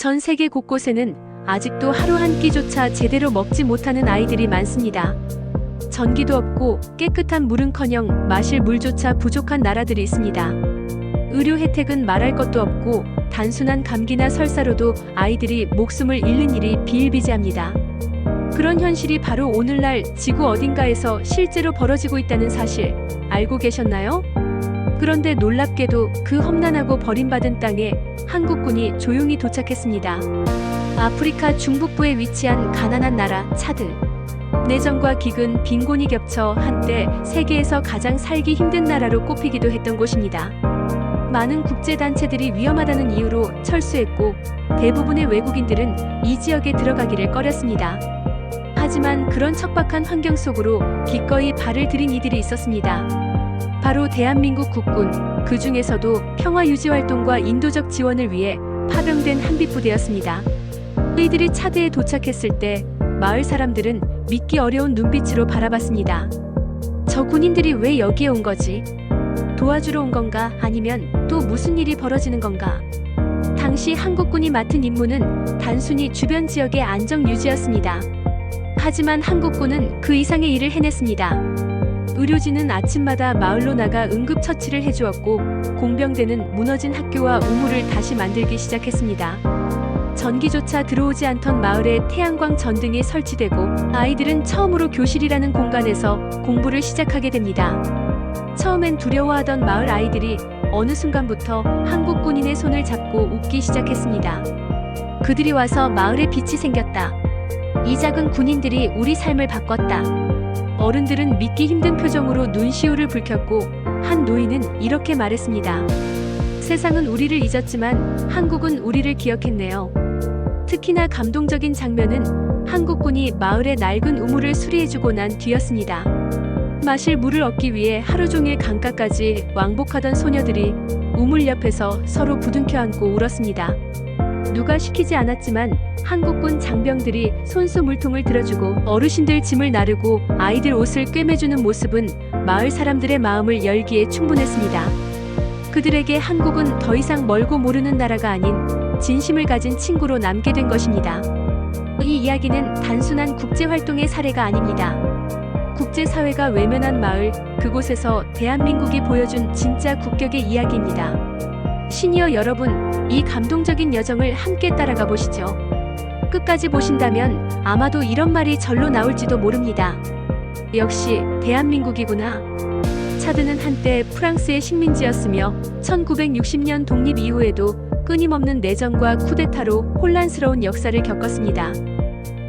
전 세계 곳곳에는 아직도 하루 한 끼조차 제대로 먹지 못하는 아이들이 많습니다. 전기도 없고 깨끗한 물은커녕 마실 물조차 부족한 나라들이 있습니다. 의료 혜택은 말할 것도 없고 단순한 감기나 설사로도 아이들이 목숨을 잃는 일이 비일비재합니다. 그런 현실이 바로 오늘날 지구 어딘가에서 실제로 벌어지고 있다는 사실 알고 계셨나요? 그런데 놀랍게도 그 험난하고 버림받은 땅에 한국군이 조용히 도착했습니다. 아프리카 중북부에 위치한 가난한 나라 차드. 내전과 기근, 빈곤이 겹쳐 한때 세계에서 가장 살기 힘든 나라로 꼽히기도 했던 곳입니다. 많은 국제단체들이 위험하다는 이유로 철수했고 대부분의 외국인들은 이 지역에 들어가기를 꺼렸습니다. 하지만 그런 척박한 환경 속으로 기꺼이 발을 들인 이들이 있었습니다. 바로 대한민국 국군, 그 중에서도 평화유지활동과 인도적 지원을 위해 파병된 한빛부대였습니다. 이들이 차드에 도착했을 때 마을 사람들은 믿기 어려운 눈빛으로 바라봤습니다. 저 군인들이 왜 여기에 온 거지? 도와주러 온 건가? 아니면 또 무슨 일이 벌어지는 건가? 당시 한국군이 맡은 임무는 단순히 주변 지역의 안정 유지였습니다. 하지만 한국군은 그 이상의 일을 해냈습니다. 의료진은 아침마다 마을로 나가 응급처치를 해주었고 공병대는 무너진 학교와 우물을 다시 만들기 시작했습니다. 전기조차 들어오지 않던 마을에 태양광 전등이 설치되고 아이들은 처음으로 교실이라는 공간에서 공부를 시작하게 됩니다. 처음엔 두려워하던 마을 아이들이 어느 순간부터 한국 군인의 손을 잡고 웃기 시작했습니다. 그들이 와서 마을에 빛이 생겼다. 이 작은 군인들이 우리 삶을 바꿨다. 어른들은 믿기 힘든 표정으로 눈시울을 붉혔고 한 노인은 이렇게 말했습니다. 세상은 우리를 잊었지만 한국은 우리를 기억했네요. 특히나 감동적인 장면은 한국군이 마을의 낡은 우물을 수리해주고 난 뒤였습니다. 마실 물을 얻기 위해 하루 종일 강가까지 왕복하던 소녀들이 우물 옆에서 서로 부둥켜 안고 울었습니다. 누가 시키지 않았지만 한국군 장병들이 손수 물통을 들어주고 어르신들 짐을 나르고 아이들 옷을 꿰매주는 모습은 마을 사람들의 마음을 열기에 충분했습니다. 그들에게 한국은 더 이상 멀고 모르는 나라가 아닌 진심을 가진 친구로 남게 된 것입니다. 이 이야기는 단순한 국제활동의 사례가 아닙니다. 국제사회가 외면한 마을, 그곳에서 대한민국이 보여준 진짜 국격의 이야기입니다. 시니어 여러분, 이 감동적인 여정을 함께 따라가 보시죠. 끝까지 보신다면 아마도 이런 말이 절로 나올지도 모릅니다. 역시 대한민국이구나. 차드는 한때 프랑스의 식민지였으며 1960년 독립 이후에도 끊임없는 내전과 쿠데타로 혼란스러운 역사를 겪었습니다.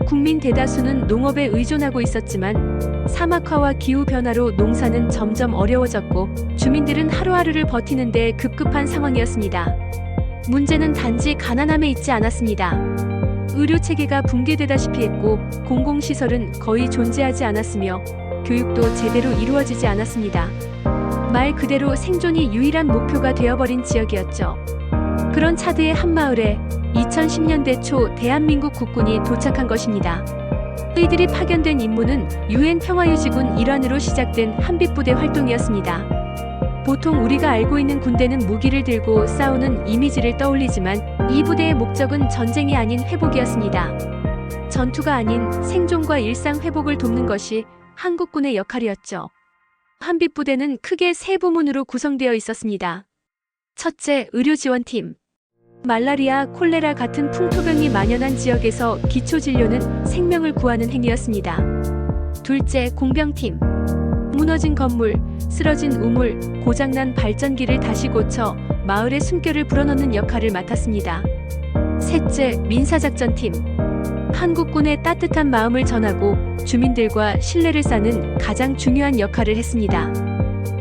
국민 대다수는 농업에 의존하고 있었지만 사막화와 기후변화로 농사는 점점 어려워졌고 주민들은 하루하루를 버티는데 급급한 상황이었습니다. 문제는 단지 가난함에 있지 않았습니다. 의료체계가 붕괴되다시피 했고 공공시설은 거의 존재하지 않았으며 교육도 제대로 이루어지지 않았습니다. 말 그대로 생존이 유일한 목표가 되어버린 지역이었죠. 그런 차드의 한 마을에 2010년대 초 대한민국 국군이 도착한 것입니다. 이들이 파견된 임무는 UN 평화유지군 일환으로 시작된 한빛부대 활동이었습니다. 보통 우리가 알고 있는 군대는 무기를 들고 싸우는 이미지를 떠올리지만 이 부대의 목적은 전쟁이 아닌 회복이었습니다. 전투가 아닌 생존과 일상 회복을 돕는 것이 한국군의 역할이었죠. 한빛부대는 크게 세 부문으로 구성되어 있었습니다. 첫째, 의료지원팀. 말라리아, 콜레라 같은 풍토병이 만연한 지역에서 기초진료는 생명을 구하는 행위였습니다. 둘째, 공병팀. 무너진 건물, 쓰러진 우물, 고장난 발전기를 다시 고쳐 마을의 숨결을 불어넣는 역할을 맡았습니다. 셋째, 민사작전팀. 한국군의 따뜻한 마음을 전하고 주민들과 신뢰를 쌓는 가장 중요한 역할을 했습니다.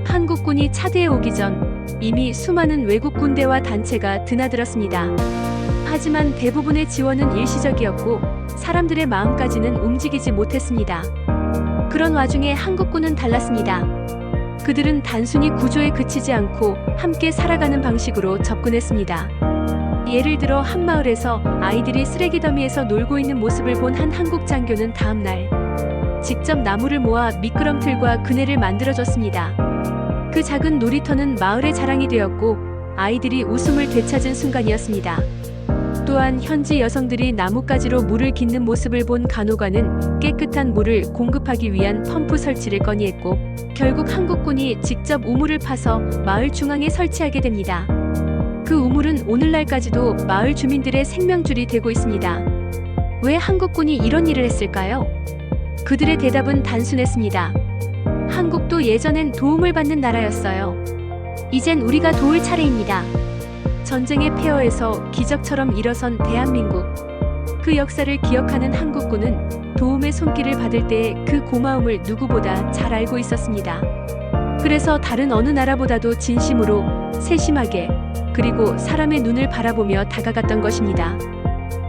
한국군이 차드에 오기 전 이미 수많은 외국 군대와 단체가 드나들었습니다. 하지만 대부분의 지원은 일시적이었고 사람들의 마음까지는 움직이지 못했습니다. 그런 와중에 한국군은 달랐습니다. 그들은 단순히 구조에 그치지 않고 함께 살아가는 방식으로 접근했습니다. 예를 들어 한 마을에서 아이들이 쓰레기 더미에서 놀고 있는 모습을 본 한 한국 장교는 다음 날 직접 나무를 모아 미끄럼틀과 그네를 만들어줬습니다. 그 작은 놀이터는 마을의 자랑이 되었고 아이들이 웃음을 되찾은 순간이었습니다. 또한 현지 여성들이 나뭇가지로 물을 깃는 모습을 본 간호관은 깨끗한 물을 공급하기 위한 펌프 설치를 건의했고, 결국 한국군이 직접 우물을 파서 마을 중앙에 설치하게 됩니다. 그 우물은 오늘날까지도 마을 주민들의 생명줄이 되고 있습니다. 왜 한국군이 이런 일을 했을까요? 그들의 대답은 단순했습니다. 한국도 예전엔 도움을 받는 나라였어요. 이젠 우리가 도울 차례입니다. 전쟁의 폐허에서 기적처럼 일어선 대한민국. 그 역사를 기억하는 한국군은 도움의 손길을 받을 때의 그 고마움을 누구보다 잘 알고 있었습니다. 그래서 다른 어느 나라보다도 진심으로, 세심하게, 그리고 사람의 눈을 바라보며 다가갔던 것입니다.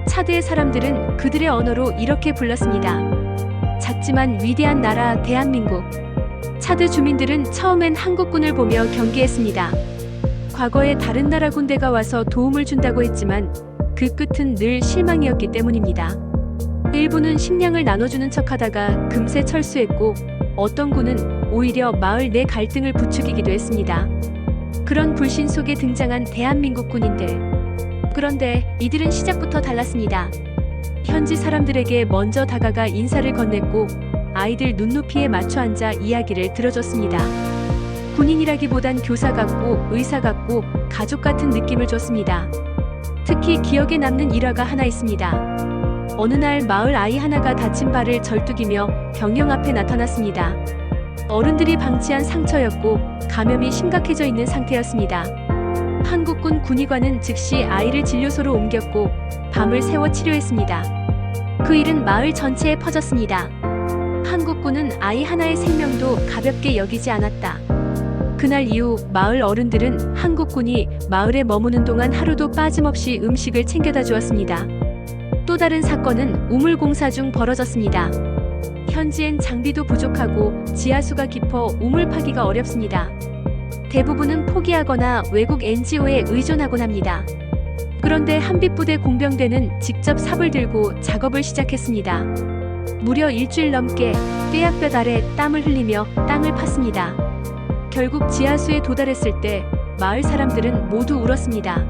차드의 사람들은 그들의 언어로 이렇게 불렀습니다. 작지만 위대한 나라 대한민국. 차드 주민들은 처음엔 한국군을 보며 경계했습니다. 과거에 다른 나라 군대가 와서 도움을 준다고 했지만 그 끝은 늘 실망이었기 때문입니다. 일부는 식량을 나눠주는 척하다가 금세 철수했고, 어떤 군은 오히려 마을 내 갈등을 부추기기도 했습니다. 그런 불신 속에 등장한 대한민국 군인들. 그런데 이들은 시작부터 달랐습니다. 현지 사람들에게 먼저 다가가 인사를 건넸고, 아이들 눈높이에 맞춰 앉아 이야기를 들어줬습니다. 군인이라기보단 교사 같고 의사 같고 가족 같은 느낌을 줬습니다. 특히 기억에 남는 일화가 하나 있습니다. 어느 날 마을 아이 하나가 다친 발을 절뚝이며 병영 앞에 나타났습니다. 어른들이 방치한 상처였고 감염이 심각해져 있는 상태였습니다. 한국군 군의관은 즉시 아이를 진료소로 옮겼고 밤을 새워 치료했습니다. 그 일은 마을 전체에 퍼졌습니다. 한국군은 아이 하나의 생명도 가볍게 여기지 않았다. 그날 이후 마을 어른들은 한국군이 마을에 머무는 동안 하루도 빠짐없이 음식을 챙겨다 주었습니다. 또 다른 사건은 우물 공사 중 벌어졌습니다. 현지엔 장비도 부족하고 지하수가 깊어 우물 파기가 어렵습니다. 대부분은 포기하거나 외국 NGO에 의존하곤 합니다. 그런데 한빛부대 공병대는 직접 삽을 들고 작업을 시작했습니다. 무려 일주일 넘게 떼약볕 아래 땀을 흘리며 땅을 팠습니다. 결국 지하수에 도달했을 때 마을 사람들은 모두 울었습니다.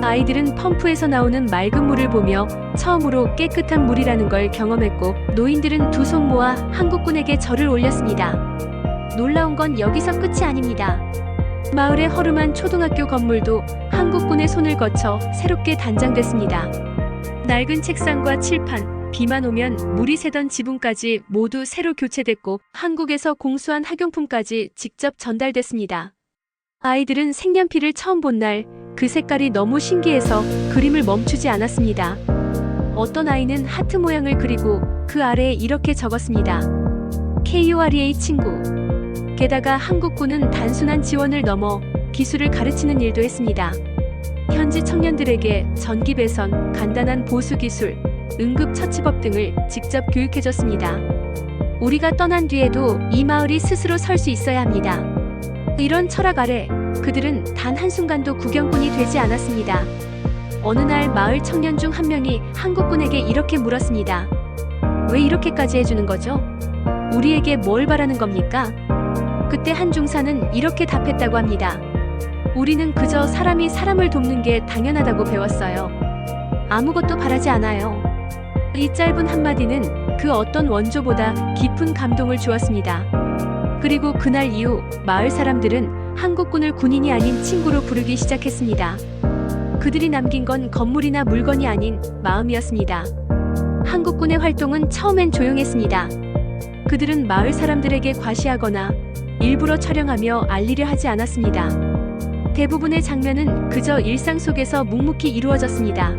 아이들은 펌프에서 나오는 맑은 물을 보며 처음으로 깨끗한 물이라는 걸 경험했고, 노인들은 두 손 모아 한국군에게 절을 올렸습니다. 놀라운 건 여기서 끝이 아닙니다. 마을의 허름한 초등학교 건물도 한국군의 손을 거쳐 새롭게 단장됐습니다. 낡은 책상과 칠판, 비만 오면 물이 새던 지붕까지 모두 새로 교체됐고, 한국에서 공수한 학용품까지 직접 전달됐습니다. 아이들은 색연필을 처음 본 날 그 색깔이 너무 신기해서 그림을 멈추지 않았습니다. 어떤 아이는 하트 모양을 그리고 그 아래에 이렇게 적었습니다. KURA 친구. 게다가 한국군은 단순한 지원을 넘어 기술을 가르치는 일도 했습니다. 현지 청년들에게 전기 배선, 간단한 보수 기술, 응급처치법 등을 직접 교육해줬습니다. 우리가 떠난 뒤에도 이 마을이 스스로 설 수 있어야 합니다. 이런 철학 아래 그들은 단 한순간도 구경꾼이 되지 않았습니다. 어느 날 마을 청년 중 한 명이 한국군에게 이렇게 물었습니다. 왜 이렇게까지 해주는 거죠? 우리에게 뭘 바라는 겁니까? 그때 한 중사는 이렇게 답했다고 합니다. 우리는 그저 사람이 사람을 돕는 게 당연하다고 배웠어요. 아무것도 바라지 않아요. 이 짧은 한마디는 그 어떤 원조보다 깊은 감동을 주었습니다. 그리고 그날 이후 마을 사람들은 한국군을 군인이 아닌 친구로 부르기 시작했습니다. 그들이 남긴 건 건물이나 물건이 아닌 마음이었습니다. 한국군의 활동은 처음엔 조용했습니다. 그들은 마을 사람들에게 과시하거나 일부러 촬영하며 알리려 하지 않았습니다. 대부분의 장면은 그저 일상 속에서 묵묵히 이루어졌습니다.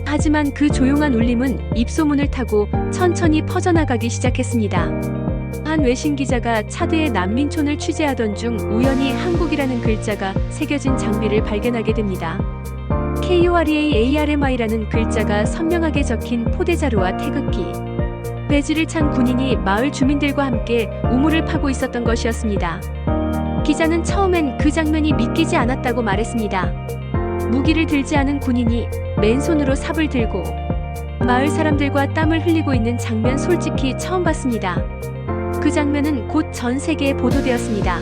하지만 그 조용한 울림은 입소문을 타고 천천히 퍼져나가기 시작했습니다. 한 외신 기자가 차드의 난민촌을 취재하던 중 우연히 한국이라는 글자가 새겨진 장비를 발견하게 됩니다. KURAARMI라는 글자가 선명하게 적힌 포대자루와 태극기. 배지를 찬 군인이 마을 주민들과 함께 우물을 파고 있었던 것이었습니다. 기자는 처음엔 그 장면이 믿기지 않았다고 말했습니다. 무기를 들지 않은 군인이 맨손으로 삽을 들고 마을 사람들과 땀을 흘리고 있는 장면 솔직히 처음 봤습니다. 그 장면은 곧 전 세계에 보도되었습니다.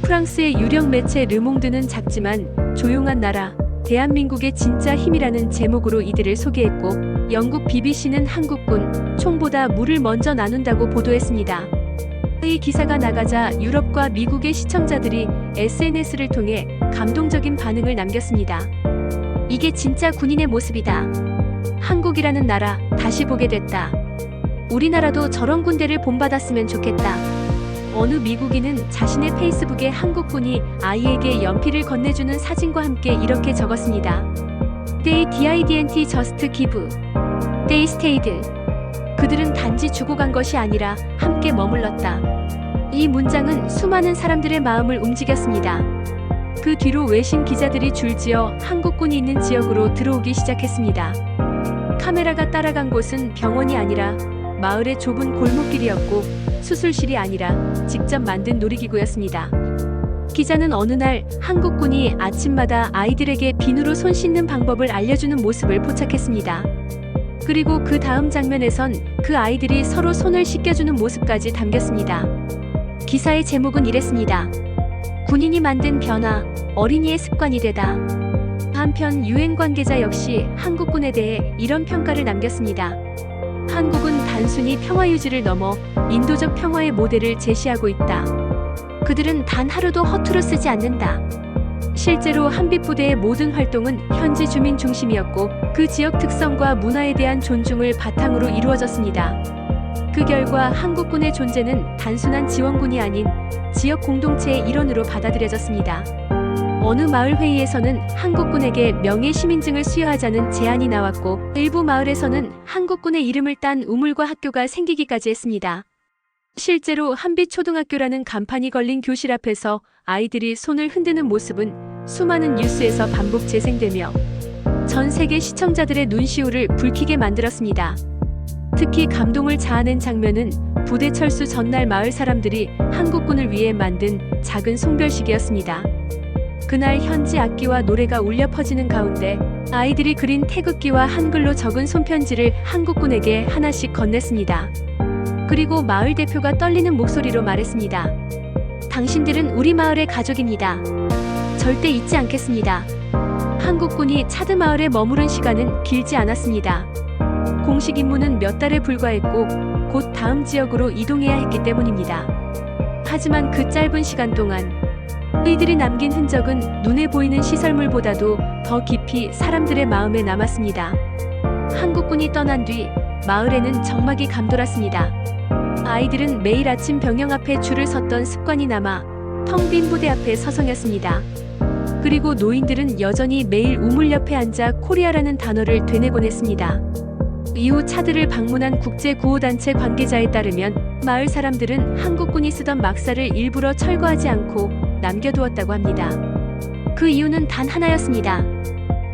프랑스의 유력 매체 르몽드는 작지만 조용한 나라, 대한민국의 진짜 힘이라는 제목으로 이들을 소개했고, 영국 BBC는 한국군 총보다 물을 먼저 나눈다고 보도했습니다. 이 기사가 나가자 유럽과 미국의 시청자들이 SNS를 통해 감동적인 반응을 남겼습니다. 이게 진짜 군인의 모습이다. 한국이라는 나라 다시 보게 됐다. 우리나라도 저런 군대를 본받았으면 좋겠다. 어느 미국인은 자신의 페이스북에 한국군이 아이에게 연필을 건네주는 사진과 함께 이렇게 적었습니다. They didn't just give. They stayed. 그들은 단지 주고 간 것이 아니라 함께 머물렀다. 이 문장은 수많은 사람들의 마음을 움직였습니다. 그 뒤로 외신 기자들이 줄지어 한국군이 있는 지역으로 들어오기 시작했습니다. 카메라가 따라간 곳은 병원이 아니라 마을의 좁은 골목길이었고, 수술실이 아니라 직접 만든 놀이기구였습니다. 기자는 어느 날 한국군이 아침마다 아이들에게 비누로 손 씻는 방법을 알려주는 모습을 포착했습니다. 그리고 그 다음 장면에선 그 아이들이 서로 손을 씻겨주는 모습까지 담겼습니다. 기사의 제목은 이랬습니다. 군인이 만든 변화, 어린이의 습관이 되다. 한편 유엔 관계자 역시 한국군에 대해 이런 평가를 남겼습니다. 한국은 단순히 평화 유지를 넘어 인도적 평화의 모델을 제시하고 있다. 그들은 단 하루도 허투루 쓰지 않는다. 실제로 한빛부대의 모든 활동은 현지 주민 중심이었고, 그 지역 특성과 문화에 대한 존중을 바탕으로 이루어졌습니다. 그 결과 한국군의 존재는 단순한 지원군이 아닌 지역 공동체의 일원으로 받아들여졌습니다. 어느 마을 회의에서는 한국군에게 명예 시민증을 수여하자는 제안이 나왔고, 일부 마을에서는 한국군의 이름을 딴 우물과 학교가 생기기까지 했습니다. 실제로 한빛초등학교라는 간판이 걸린 교실 앞에서 아이들이 손을 흔드는 모습은 수많은 뉴스에서 반복 재생되며 전 세계 시청자들의 눈시울을 붉히게 만들었습니다. 특히 감동을 자아낸 장면은 부대 철수 전날 마을 사람들이 한국군을 위해 만든 작은 송별식이었습니다. 그날 현지 악기와 노래가 울려 퍼지는 가운데 아이들이 그린 태극기와 한글로 적은 손편지를 한국군에게 하나씩 건넸습니다. 그리고 마을 대표가 떨리는 목소리로 말했습니다. 당신들은 우리 마을의 가족입니다. 절대 잊지 않겠습니다. 한국군이 차드 마을에 머무른 시간은 길지 않았습니다. 공식 임무는 몇 달에 불과했고 곧 다음 지역으로 이동해야 했기 때문입니다. 하지만 그 짧은 시간 동안 이들이 남긴 흔적은 눈에 보이는 시설물보다도 더 깊이 사람들의 마음에 남았습니다. 한국군이 떠난 뒤 마을에는 적막이 감돌았습니다. 아이들은 매일 아침 병영 앞에 줄을 섰던 습관이 남아 텅 빈 부대 앞에 서성였습니다. 그리고 노인들은 여전히 매일 우물 옆에 앉아 코리아라는 단어를 되뇌곤 했습니다. 이후 차드를 방문한 국제구호단체 관계자에 따르면 마을 사람들은 한국군이 쓰던 막사를 일부러 철거하지 않고 남겨두었다고 합니다. 그 이유는 단 하나였습니다.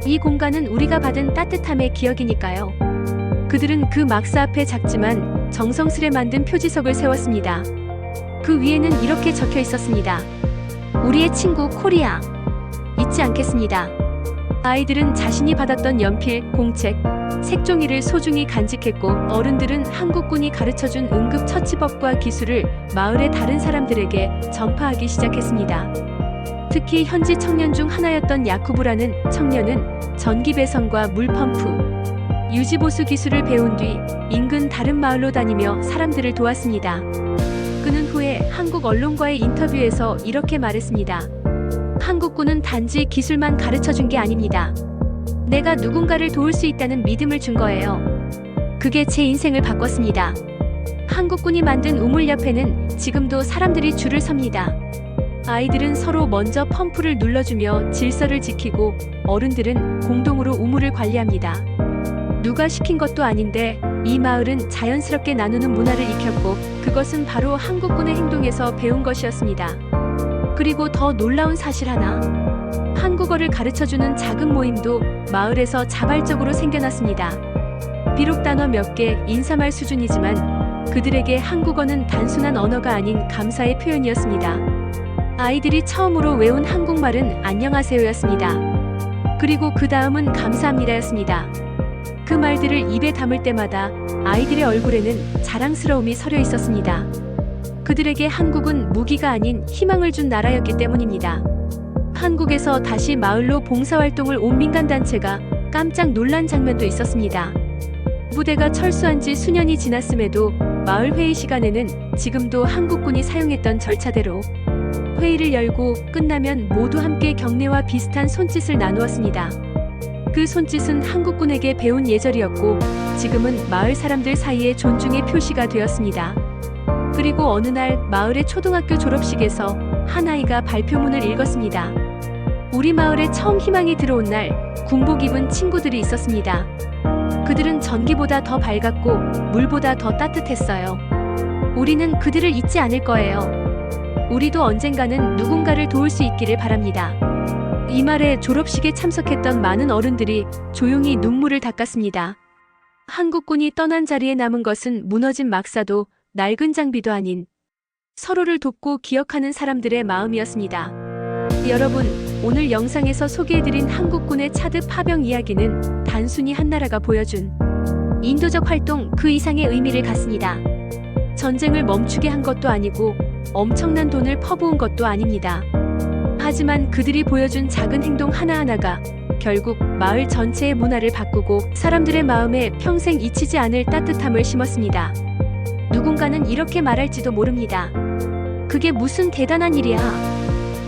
이 공간은 우리가 받은 따뜻함의 기억이니까요. 그들은 그 막사 앞에 작지만 정성스레 만든 표지석을 세웠습니다. 그 위에는 이렇게 적혀 있었습니다. 우리의 친구 코리아. 잊지 않겠습니다. 아이들은 자신이 받았던 연필, 공책, 색종이를 소중히 간직했고, 어른들은 한국군이 가르쳐준 응급처치법과 기술을 마을의 다른 사람들에게 전파하기 시작했습니다. 특히 현지 청년 중 하나였던 야쿠브라는 청년은 전기 배선과 물 펌프, 유지보수 기술을 배운 뒤 인근 다른 마을로 다니며 사람들을 도왔습니다. 그는 후에 한국 언론과의 인터뷰에서 이렇게 말했습니다. 한국군은 단지 기술만 가르쳐준 게 아닙니다. 내가 누군가를 도울 수 있다는 믿음을 준 거예요. 그게 제 인생을 바꿨습니다. 한국군이 만든 우물 옆에는 지금도 사람들이 줄을 섭니다. 아이들은 서로 먼저 펌프를 눌러주며 질서를 지키고, 어른들은 공동으로 우물을 관리합니다. 누가 시킨 것도 아닌데 이 마을은 자연스럽게 나누는 문화를 익혔고, 그것은 바로 한국군의 행동에서 배운 것이었습니다. 그리고 더 놀라운 사실 하나. 한국어를 가르쳐주는 작은 모임도 마을에서 자발적으로 생겨났습니다. 비록 단어 몇 개, 인사말 수준이지만 그들에게 한국어는 단순한 언어가 아닌 감사의 표현이었습니다. 아이들이 처음으로 외운 한국말은 안녕하세요였습니다. 그리고 그 다음은 감사합니다였습니다. 그 말들을 입에 담을 때마다 아이들의 얼굴에는 자랑스러움이 서려 있었습니다. 그들에게 한국은 무기가 아닌 희망을 준 나라였기 때문입니다. 한국에서 다시 마을로 봉사활동을 온 민간단체가 깜짝 놀란 장면도 있었습니다. 부대가 철수한 지 수년이 지났음에도 마을 회의 시간에는 지금도 한국군이 사용했던 절차대로 회의를 열고 끝나면 모두 함께 경례와 비슷한 손짓을 나누었습니다. 그 손짓은 한국군에게 배운 예절이었고 지금은 마을 사람들 사이에 존중의 표시가 되었습니다. 그리고 어느 날 마을의 초등학교 졸업식에서 한 아이가 발표문을 읽었습니다. 우리 마을에 처음 희망이 들어온 날 군복 입은 친구들이 있었습니다. 그들은 전기보다 더 밝았고 물보다 더 따뜻했어요. 우리는 그들을 잊지 않을 거예요. 우리도 언젠가는 누군가를 도울 수 있기를 바랍니다. 이 말에 졸업식에 참석했던 많은 어른들이 조용히 눈물을 닦았습니다. 한국군이 떠난 자리에 남은 것은 무너진 막사도 낡은 장비도 아닌 서로를 돕고 기억하는 사람들의 마음이었습니다. 여러분, 오늘 영상에서 소개해드린 한국군의 차드 파병 이야기는 단순히 한 나라가 보여준 인도적 활동 그 이상의 의미를 갖습니다. 전쟁을 멈추게 한 것도 아니고 엄청난 돈을 퍼부은 것도 아닙니다. 하지만 그들이 보여준 작은 행동 하나하나가 결국 마을 전체의 문화를 바꾸고 사람들의 마음에 평생 잊히지 않을 따뜻함을 심었습니다. 누군가는 이렇게 말할지도 모릅니다. 그게 무슨 대단한 일이야.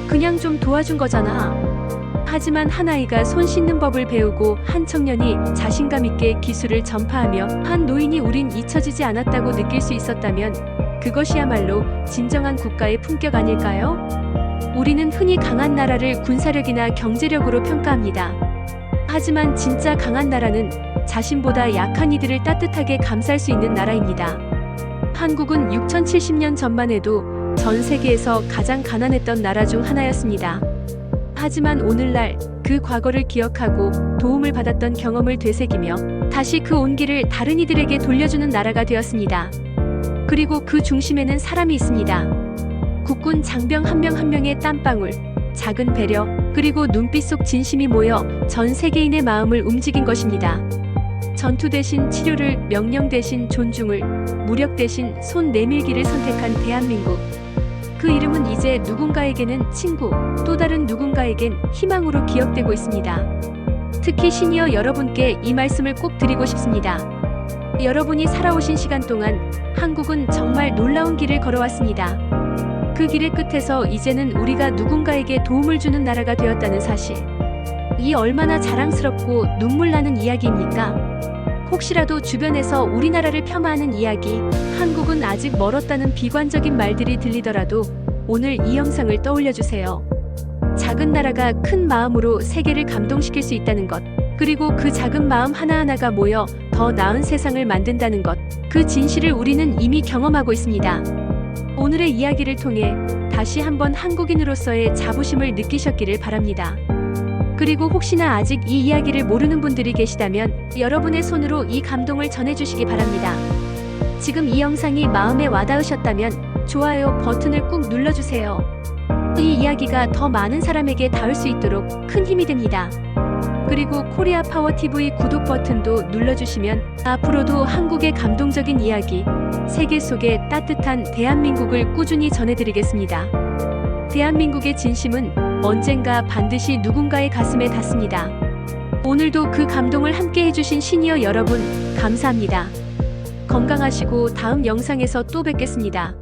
그냥 좀 도와준 거잖아. 하지만 한 아이가 손 씻는 법을 배우고 한 청년이 자신감 있게 기술을 전파하며 한 노인이 우린 잊혀지지 않았다고 느낄 수 있었다면 그것이야말로 진정한 국가의 품격 아닐까요? 우리는 흔히 강한 나라를 군사력이나 경제력으로 평가합니다. 하지만 진짜 강한 나라는 자신보다 약한 이들을 따뜻하게 감쌀 수 있는 나라입니다. 한국은 6070년 전만 해도 전 세계에서 가장 가난했던 나라 중 하나였습니다. 하지만 오늘날 그 과거를 기억하고 도움을 받았던 경험을 되새기며 다시 그 온기를 다른 이들에게 돌려주는 나라가 되었습니다. 그리고 그 중심에는 사람이 있습니다. 국군 장병 한 명 한 명의 땀방울, 작은 배려, 그리고 눈빛 속 진심이 모여 전 세계인의 마음을 움직인 것입니다. 전투 대신 치료를, 명령 대신 존중을, 무력 대신 손 내밀기를 선택한 대한민국. 그 이름은 이제 누군가에게는 친구, 또 다른 누군가에겐 희망으로 기억되고 있습니다. 특히 시니어 여러분께 이 말씀을 꼭 드리고 싶습니다. 여러분이 살아오신 시간 동안 한국은 정말 놀라운 길을 걸어왔습니다. 그 길의 끝에서 이제는 우리가 누군가에게 도움을 주는 나라가 되었다는 사실. 이 얼마나 자랑스럽고 눈물 나는 이야기입니까? 혹시라도 주변에서 우리나라를 폄하하는 이야기, 한국은 아직 멀었다는 비관적인 말들이 들리더라도 오늘 이 영상을 떠올려주세요. 작은 나라가 큰 마음으로 세계를 감동시킬 수 있다는 것, 그리고 그 작은 마음 하나하나가 모여 더 나은 세상을 만든다는 것, 그 진실을 우리는 이미 경험하고 있습니다. 오늘의 이야기를 통해 다시 한번 한국인으로서의 자부심을 느끼셨기를 바랍니다. 그리고 혹시나 아직 이 이야기를 모르는 분들이 계시다면 여러분의 손으로 이 감동을 전해주시기 바랍니다. 지금 이 영상이 마음에 와닿으셨다면 좋아요 버튼을 꾹 눌러주세요. 이 이야기가 더 많은 사람에게 닿을 수 있도록 큰 힘이 됩니다. 그리고 코리아 파워 TV 구독 버튼도 눌러주시면 앞으로도 한국의 감동적인 이야기, 세계 속의 따뜻한 대한민국을 꾸준히 전해드리겠습니다. 대한민국의 진심은 언젠가 반드시 누군가의 가슴에 닿습니다. 오늘도 그 감동을 함께 해주신 시니어 여러분, 감사합니다. 건강하시고 다음 영상에서 또 뵙겠습니다.